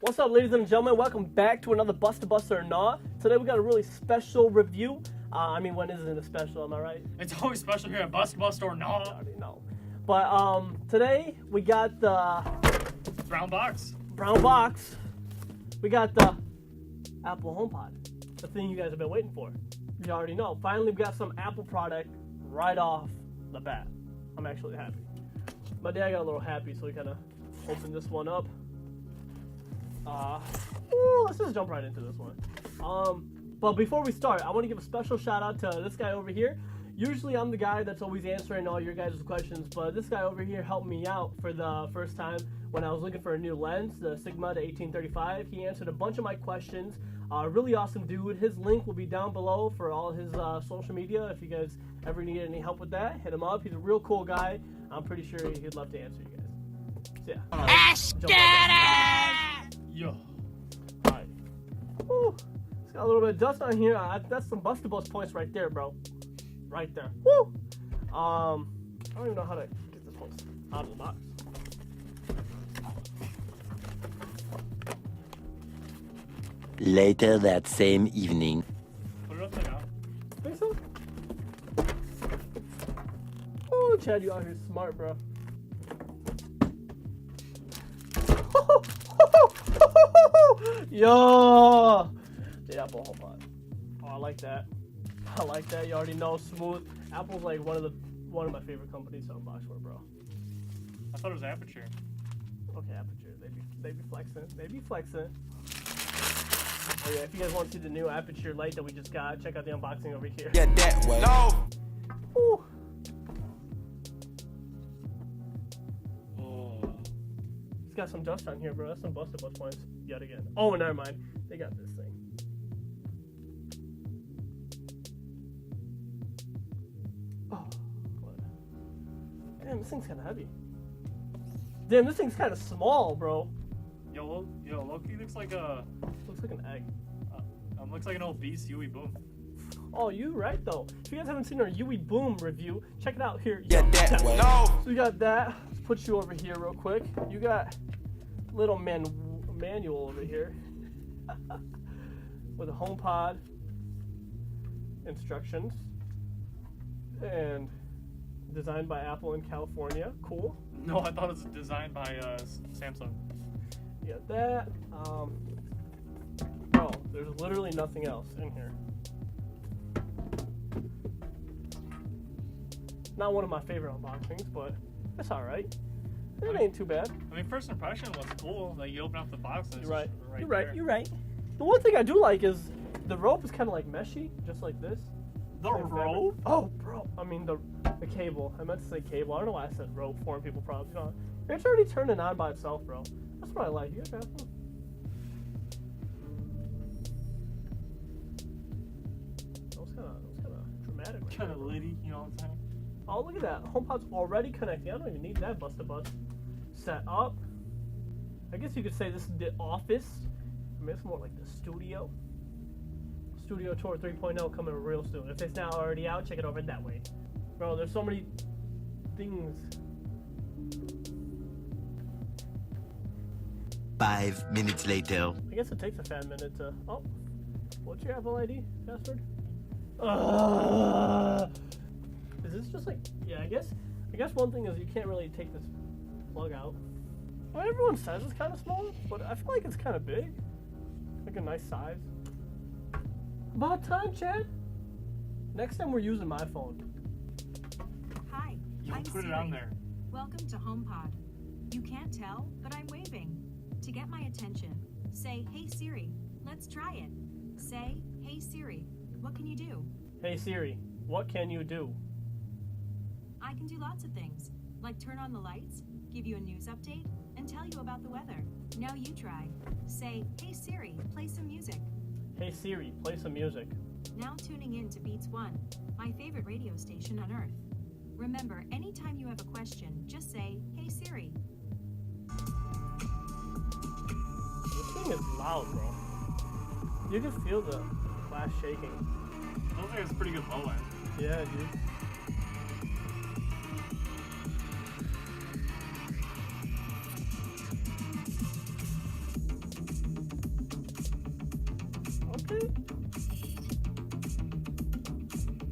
What's up, ladies and gentlemen? Welcome back to another Busta-Bust or Nahhh. Today we got a really special review. When isn't it special, am I right? It's always special here at Busta-Bust or Nahhh. I already know. But today we got the Brown box. We got the Apple HomePod, the thing you guys have been waiting for. You already know. Finally, we got some Apple product right off the bat. I'm actually happy. My dad got a little happy, so we kind of opened this one up. Let's just jump right into this one. But before we start, I want to give a special shout out to this guy over here. Usually I'm the guy that's always answering all your guys' questions, but this guy over here helped me out for the first time when I was looking for a new lens, the Sigma to 1835. He answered a bunch of my questions. Really awesome dude. His link will be down below for all his social media. If you guys ever need any help with that, hit him up. He's a real cool guy. I'm pretty sure he'd love to answer you guys. So yeah. Yo. Alright. Woo. It's got a little bit of dust on here. That's some Busta-Bust points right there, bro. Right there. Woo! I don't even know how to get this one out of the box. Later that same evening. Put it upside down. Think so? Oh, Chad, you out here smart, bro. Yo! The Apple HomePod. Oh, I like that. I like that. You already know, smooth. Apple's like one of my favorite companies to unbox for, bro. I thought it was Aperture. Okay, Aperture. They be flexing. They be flexing. Oh yeah, if you guys want to see the new Aperture light that we just got, check out the unboxing over here. Yeah, that way. No! Ooh. It's got some dust on here, bro. That's some Busta-Bust points yet again. Oh, never mind. They got this thing. Oh, what? Damn, this thing's kind of heavy. Damn, this thing's kind of small, bro. Yo, Loki looks like a. Looks like an egg. Looks like an old Beast Huey Boom. Oh, you right though. If you guys haven't seen our Huey Boom review, check it out here. Yeah, that way. No! So we got that. Let's put you over here real quick. You got little manual over here with a HomePod instructions and designed by Apple in California. Cool. No, I thought it was designed by Samsung. You got that. Oh, there's literally nothing else in here. Not one of my favorite unboxings, but it's alright. It ain't too bad. I mean, first impression was cool. Like, you open up the box and it's You're right. just You're there. right. You're right. The one thing I do like is the rope is kind of like meshy, just like this. The Same fabric. rope? Oh, bro. I mean the cable. I meant to say cable. I don't know why I said rope. Foreign people probably don't. It's already turning on by itself, bro. That's what I like. You guys have fun. That was kind of dramatic. Right Kind of there. litty, you know what I'm saying? Oh, look at that. HomePod's already connecting. I don't even need that Busta-Bust set up. I guess you could say this is the office. I mean, it's more like the studio. Studio Tour 3.0 coming real soon. If it's not already out, check it over that way. Bro, there's so many things. 5 minutes later. I guess it takes a fat minute to... Oh, what's your Apple ID password? Is this just like... Yeah, I guess one thing is you can't really take this plug out. Well, everyone says it's kind of small, but I feel like it's kind of big. Like a nice size. About time, Chad. Next time we're using my phone. Hi, Yo, I'm put Siri. it on there. Welcome to HomePod. You can't tell, but I'm waving. To get my attention, say, "Hey Siri, let's try it." Say, "Hey Siri, what can you do?" Hey Siri, what can you do? I can do lots of things, like turn on the lights, give you a news update, and tell you about the weather. Now you try. Say, "Hey Siri, play some music." Hey Siri, play some music. Now tuning in to Beats One, my favorite radio station on Earth. Remember, anytime you have a question, just say, "Hey Siri." This thing is loud, bro. You can feel the glass shaking. Looks like it's a pretty good low end. Yeah, dude.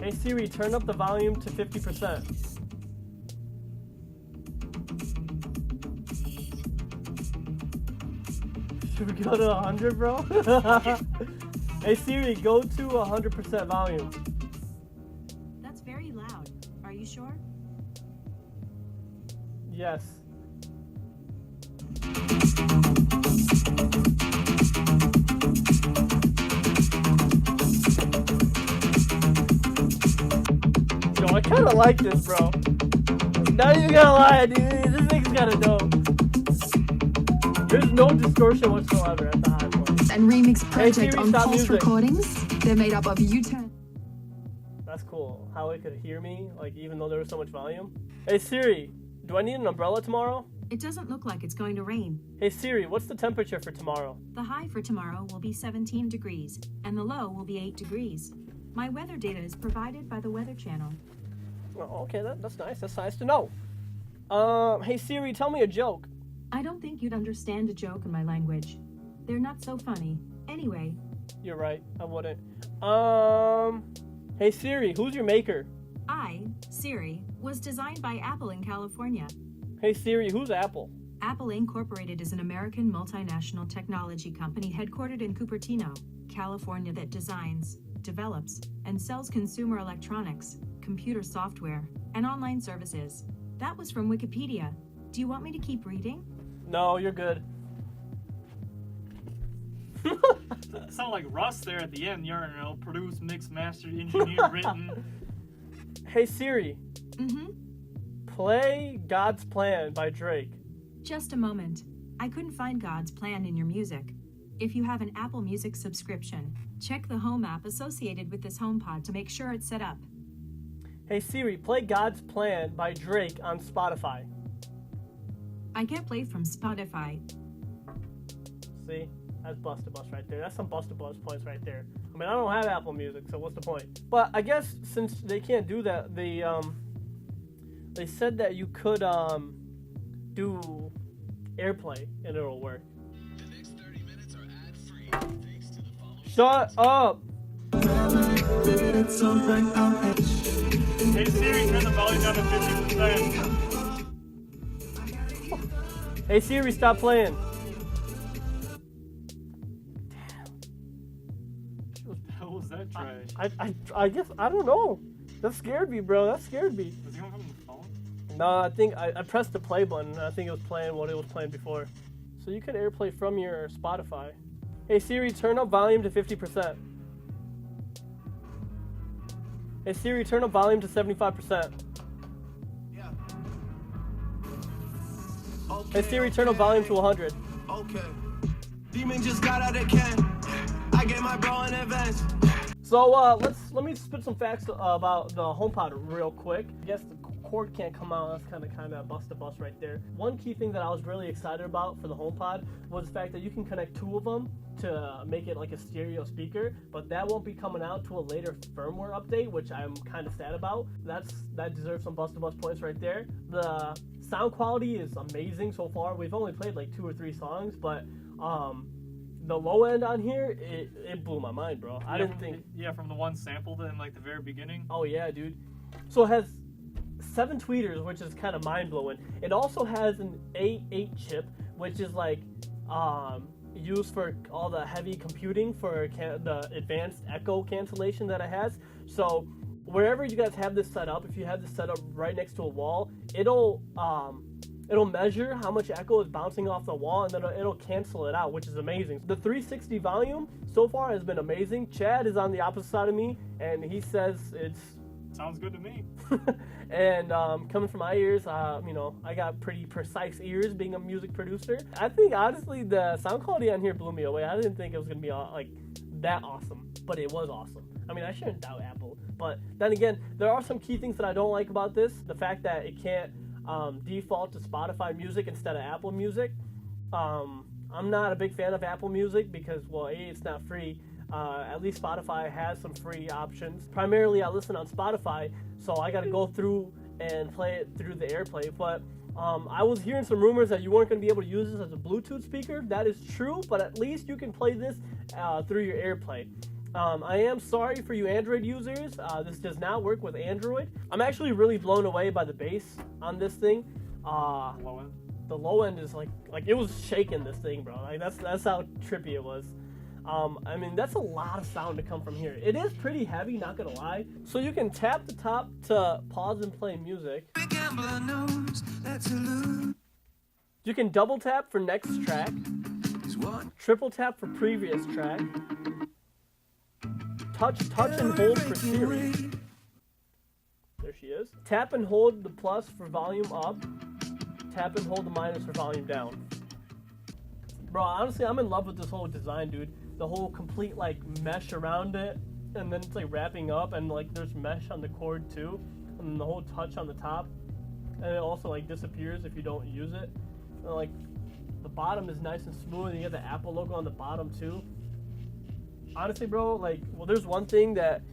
Hey Siri, turn up the volume to 50%. Should we go to 100, bro? Hey Siri, go to 100% volume. That's very loud. Are you sure? Yes. Yo, I kind of like this, bro. Now you gotta lie, dude. This nigga's gotta know. There's no distortion whatsoever at the high point. And remix project Siri, on stop Pulse music. Recordings. They're made up of U-turn. That's cool. How it could hear me, like even though there was so much volume. Hey Siri, do I need an umbrella tomorrow? It doesn't look like it's going to rain. Hey Siri, what's the temperature for tomorrow? The high for tomorrow will be 17 degrees, and the low will be 8 degrees. My weather data is provided by the Weather Channel. Oh, okay, that's nice. That's nice to know. Hey Siri, tell me a joke. I don't think you'd understand a joke in my language. They're not so funny. Anyway, You're right, I wouldn't. Hey Siri, who's your maker? Siri, was designed by Apple in California. Hey Siri, who's Apple? Apple Incorporated is an American multinational technology company headquartered in Cupertino, California that designs, develops, and sells consumer electronics, computer software, and online services. That was from Wikipedia. Do you want me to keep reading? No, you're good. It sounded like Russ there at the end. You're, produced, mixed, mastered, engineered, written. Hey Siri, Mm-hmm. play God's Plan by Drake. Just a moment. I couldn't find God's Plan in your music. If you have an Apple Music subscription, check the Home app associated with this HomePod to make sure it's set up. Hey Siri, play God's Plan by Drake on Spotify. I can't play from Spotify. See? That's Busta-Bust right there. That's some Busta-Bust points right there. I mean, I don't have Apple Music, so what's the point? But I guess since they can't do that, they said that you could do AirPlay and it'll work. The next 30 minutes are ad-free thanks to the following. Shut up! Hey Siri, turn the volume down to 50%. Hey Siri, stop playing. How was that trash? I guess, I don't know. That scared me, bro. That scared me. Was he on from the phone? No, I think I pressed the play button and I think it was playing what it was playing before. So you could AirPlay from your Spotify. Hey Siri, turn up volume to 50%. Hey Siri, turn up volume to 75%. Yeah. Hey Siri, turn up volume to 100. Okay. Demon just got out of can. I get my bro in advance. So let me spit some facts about the HomePod real quick. I guess the cord can't come out. That's kind of Busta-Bust right there. One key thing that I was really excited about for the HomePod was the fact that you can connect two of them to make it like a stereo speaker, but that won't be coming out to a later firmware update, which I'm kind of sad about. That deserves some Busta-Bust points right there. The sound quality is amazing so far. We've only played like 2 or 3 songs, but the low end on here, it blew my mind, bro. I didn't think. Yeah, from the one sampled in like the very beginning. Oh yeah, dude. So it has 7 tweeters, which is kind of mind blowing. It also has an A8 chip, which is like used for all the heavy computing for the advanced echo cancellation that it has. So wherever you guys have this set up, if you have this set up right next to a wall, it'll measure how much echo is bouncing off the wall, and then it'll cancel it out, which is amazing. The 360 volume so far has been amazing. Chad is on the opposite side of me, and he says it's Sounds good to me. and coming from my ears, I got pretty precise ears being a music producer. I think honestly the sound quality on here blew me away. I didn't think it was gonna be like that awesome, but it was awesome. I mean, I shouldn't doubt Apple, but then again, there are some key things that I don't like about this. The fact that it can't default to Spotify Music instead of Apple Music. I'm not a big fan of Apple Music because, well, A, it's not free. At least Spotify has some free options. Primarily, I listen on Spotify, so I got to go through and play it through the AirPlay. But I was hearing some rumors that you weren't going to be able to use this as a Bluetooth speaker. That is true, but at least you can play this through your AirPlay. I am sorry for you Android users. This does not work with Android. I'm actually really blown away by the bass on this thing. Low end. The low end is like it was shaking this thing, bro. Like that's how trippy it was. I mean, that's a lot of sound to come from here. It is pretty heavy, not gonna lie. So you can tap the top to pause and play music. You can double tap for next track. Triple tap for previous track. Touch and hold for Siri. There she is. Tap and hold the plus for volume up. Tap and hold the minus for volume down. Bro, honestly, I'm in love with this whole design, dude. The whole complete like mesh around it, and then it's like wrapping up, and like there's mesh on the cord too, and then the whole touch on the top, and it also like disappears if you don't use it. And like the bottom is nice and smooth, and you get the Apple logo on the bottom too. Honestly, bro, like, well, there's one thing that,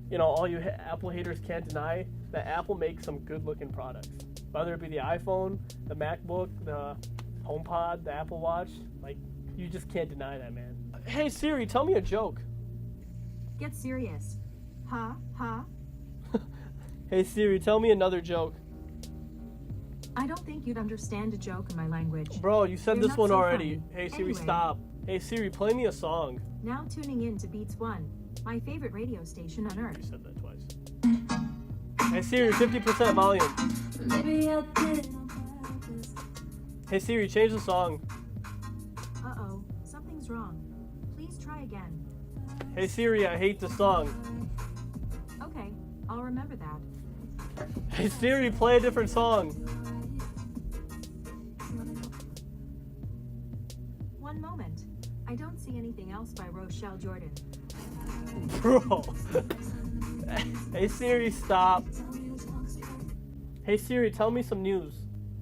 you know, all you Apple haters can't deny, that Apple makes some good looking products. Whether it be the iPhone, the MacBook, the HomePod, the Apple Watch, like, you just can't deny that, man. Hey Siri, tell me a joke. Get serious. Ha, ha. Hey Siri, tell me another joke. I don't think you'd understand a joke in my language. Bro, you said You're this not one so already. funny. Hey Siri, Anyway. stop. Hey Siri, play me a song. Now tuning in to Beats One, my favorite radio station on You earth. said that twice. Hey Siri, 50% volume. Hey Siri, change the song. Uh-oh, something's wrong. Please try again. Hey Siri, I hate the song. Okay, I'll remember that. Hey Siri, play a different song. One moment. I don't see anything else by Rochelle Jordan. Bro. Hey Siri, stop. Hey Siri, tell me some news.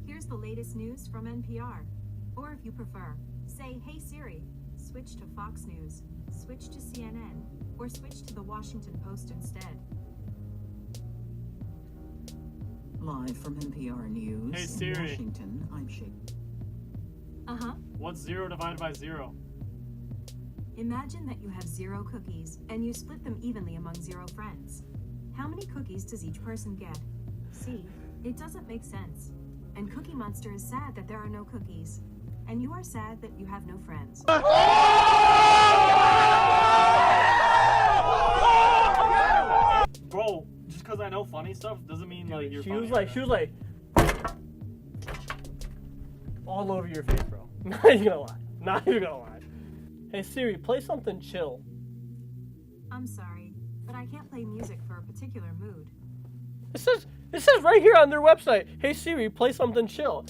Here's the latest news from NPR. Or if you prefer, say, hey Siri, switch to Fox News, switch to CNN, or switch to the Washington Post instead. Live from NPR News Hey, in Siri. Washington, I'm Shay. Uh-huh. What's 0 divided by 0? Imagine that you have 0 cookies, and you split them evenly among 0 friends. How many cookies does each person get? See, it doesn't make sense. And Cookie Monster is sad that there are no cookies. And you are sad that you have no friends. Bro, just because I know funny stuff doesn't mean like you're She funny. was like all over your face, bro. Not even gonna lie. Not even gonna lie. Hey Siri, play something chill. I'm sorry, but I can't play music for a particular mood. It says right here on their website. Hey Siri, play something chill.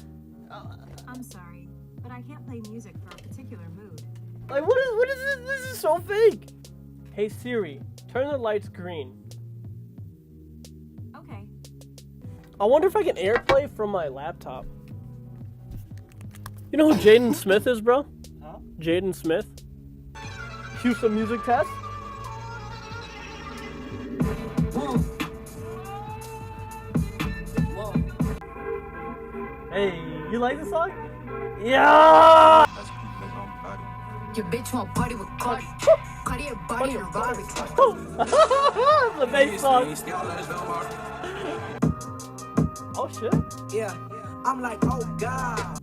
I'm sorry, but I can't play music for a particular mood. Like what is this? This is so fake. Hey Siri, turn the lights green. Okay. I wonder if I can AirPlay from my laptop. You know who Jaden Smith is, bro? Huh? Jaden Smith. Cue some music test. Hey, you like the song? Yeah! Your bitch won't party with Cardi. Cardi a body and a Rari. The bass song. Oh shit. Yeah, I'm like, oh God.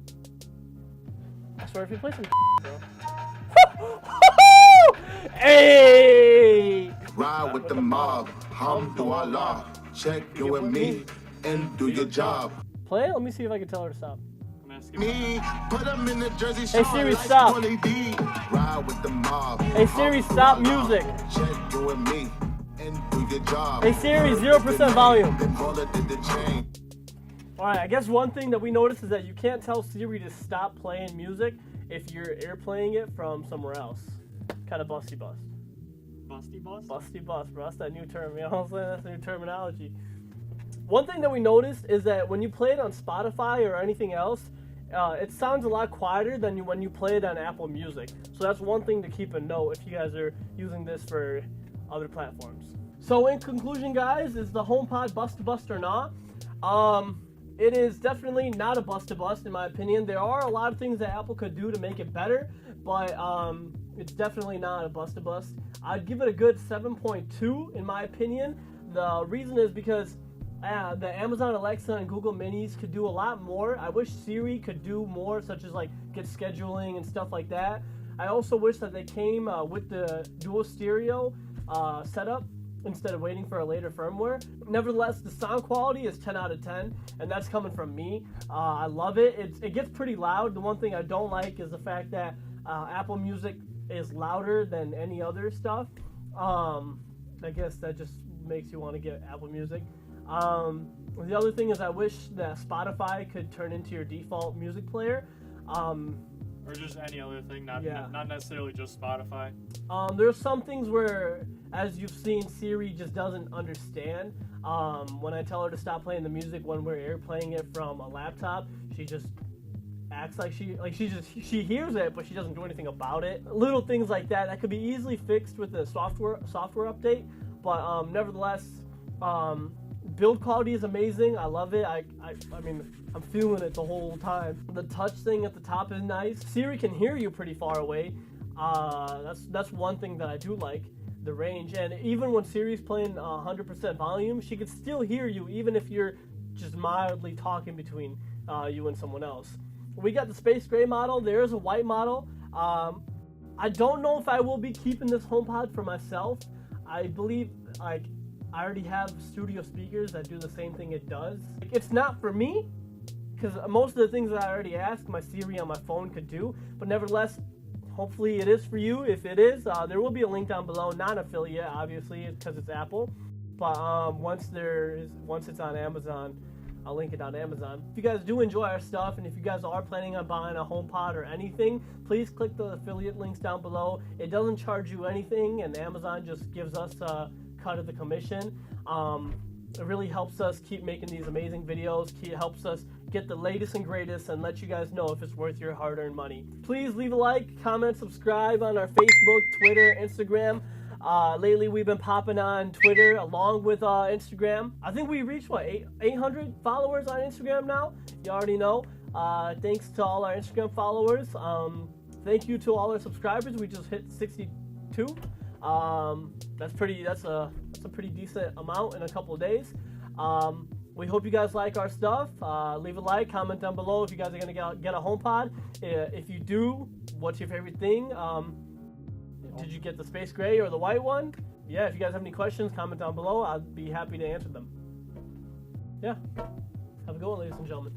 I swear if you play some bro. Hey! Ride with the mob, alhamdulillah. Check you and me and do your job. Play it? Let me see if I can tell her to stop. I'm gonna skip Me, put them in the jersey. Hey, Siri, stop. Ride with the mob. Hey Siri, stop music. Check you and me and do your job. Hey Siri, 0% volume. Then call it the chain. Alright, I guess one thing that we noticed is that you can't tell Siri to stop playing music if you're airplaying it from somewhere else. Kind of Busty-Bust. Busty-Bust? Busty-Bust, bro. That's that new term. You know what I'm saying? That's new terminology. One thing that we noticed is that when you play it on Spotify or anything else, it sounds a lot quieter than when you play it on Apple Music. So that's one thing to keep a note if you guys are using this for other platforms. So in conclusion, guys, is the HomePod Busta-Bust or not? it is definitely not a Busta-Bust in my opinion. There are a lot of things that Apple could do to make it better, but it's definitely not a Busta-Bust. I'd give it a good 7.2 in my opinion. The reason is because the Amazon Alexa and Google Minis could do a lot more. I wish Siri could do more, such as like get scheduling and stuff like that. I also wish that they came with the dual stereo setup instead of waiting for a later firmware. Nevertheless, the sound quality is 10 out of 10, and that's coming from me. I love it. It gets pretty loud. The one thing I don't like is the fact that Apple Music is louder than any other stuff. I guess that just makes you want to get Apple Music. The other thing is I wish that Spotify could turn into your default music player. Or just any other thing, not necessarily just Spotify. There's some things where, as you've seen, Siri just doesn't understand. When I tell her to stop playing the music when we're airplaying it from a laptop, she just acts like she hears it, but she doesn't do anything about it. Little things like that could be easily fixed with the software update. But nevertheless, build quality is amazing. I love it. I mean, I'm feeling it the whole time. The touch thing at the top is nice. Siri can hear you pretty far away. That's one thing that I do like, the range. And even when Siri's playing 100% volume, she can still hear you, even if you're just mildly talking between you and someone else. We got the space gray model. There is a white model. I don't know if I will be keeping this HomePod for myself. I believe I already have studio speakers that do the same thing it does. It's not for me, because most of the things that I already asked, my Siri on my phone could do. But nevertheless, hopefully it is for you. If it is, there will be a link down below, non-affiliate, obviously, because it's Apple. But once it's on Amazon, I'll link it on Amazon. If you guys do enjoy our stuff, and if you guys are planning on buying a HomePod or anything, please click the affiliate links down below. It doesn't charge you anything, and Amazon just gives us a cut of the commission. It really helps us keep making these amazing videos. It helps us get the latest and greatest and let you guys know if it's worth your hard-earned money. Please leave a like, comment, subscribe on our Facebook, Twitter, Instagram. Lately we've been popping on Twitter along with Instagram. I think we reached 800 followers on Instagram now. You already know. Thanks to all our Instagram followers. Thank you to all our subscribers. We just hit 62. That's a pretty decent amount in a couple of days. We hope you guys like our stuff. Leave a like, comment down below if you guys are gonna get a HomePod. If you do, what's your favorite thing? Did you get the space gray or the white one? Yeah, if you guys have any questions, comment down below. I'd be happy to answer them. Yeah, have a good one, ladies and gentlemen.